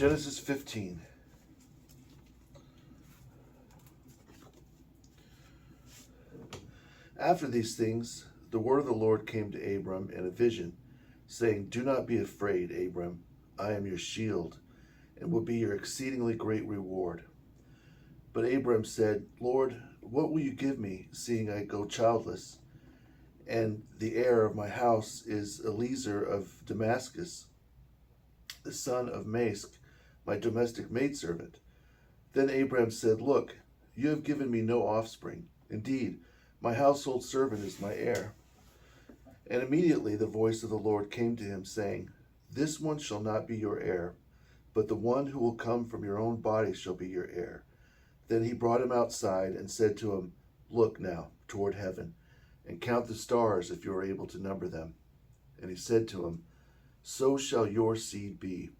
Genesis 15. After these things, the word of the Lord came to Abram in a vision, saying, "Do not be afraid, Abram. I am your shield, and will be your exceedingly great reward." But Abram said, "Lord, what will you give me, seeing I go childless? And the heir of my house is Eliezer of Damascus, the son of Mask, my domestic maidservant." Then Abram said, "Look, you have given me no offspring. Indeed, my household servant is my heir." And immediately the voice of the Lord came to him, saying, "This one shall not be your heir, but the one who will come from your own body shall be your heir." Then he brought him outside and said to him, "Look now toward heaven, and count the stars if you are able to number them." And he said to him, "So shall your seed be."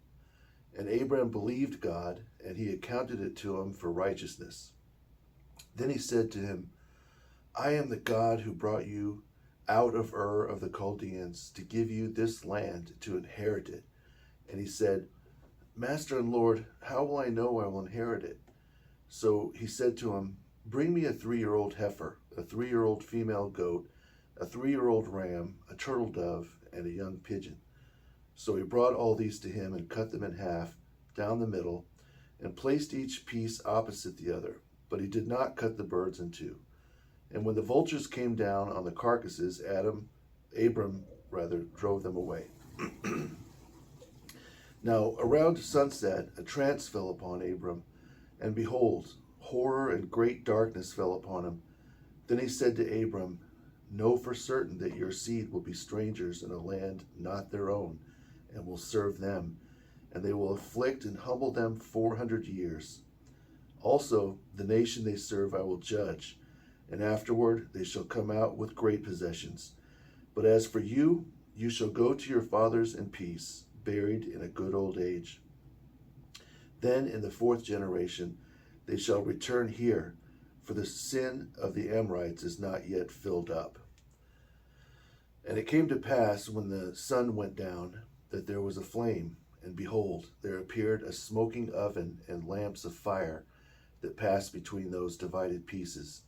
And Abram believed God, and he accounted it to him for righteousness. Then he said to him, "I am the God who brought you out of Ur of the Chaldeans to give you this land to inherit it." And he said, "Master and Lord, how will I know I will inherit it?" So he said to him, "Bring me a 3-year-old heifer, a 3-year-old female goat, a 3-year-old ram, a turtle dove, and a young pigeon." So he brought all these to him and cut them in half, down the middle, and placed each piece opposite the other. But he did not cut the birds in two. And when the vultures came down on the carcasses, Abram drove them away. Now around sunset a trance fell upon Abram, and behold, horror and great darkness fell upon him. Then he said to Abram, "Know for certain that your seed will be strangers in a land not their own, and will serve them, and they will afflict and humble them 400 years. Also the nation they serve I will judge, and afterward they shall come out with great possessions. But as for you, you shall go to your fathers in peace, buried in a good old age. Then in the 4th generation they shall return here, for the sin of the Amorites is not yet filled up." And it came to pass, when the sun went down, that there was a flame, and behold, there appeared a smoking oven and lamps of fire that passed between those divided pieces.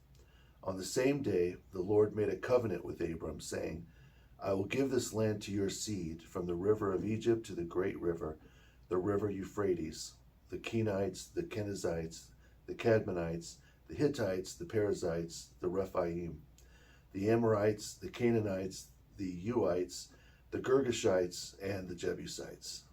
On the same day the Lord made a covenant with Abram, saying, "I will give this land to your seed, from the river of Egypt to the great river, the river Euphrates, the Kenites, the Kenizzites, the Cadmonites, the Hittites, the Perizzites, the Rephaim, the Amorites, the Canaanites, the Uites, the Girgashites, and the Jebusites."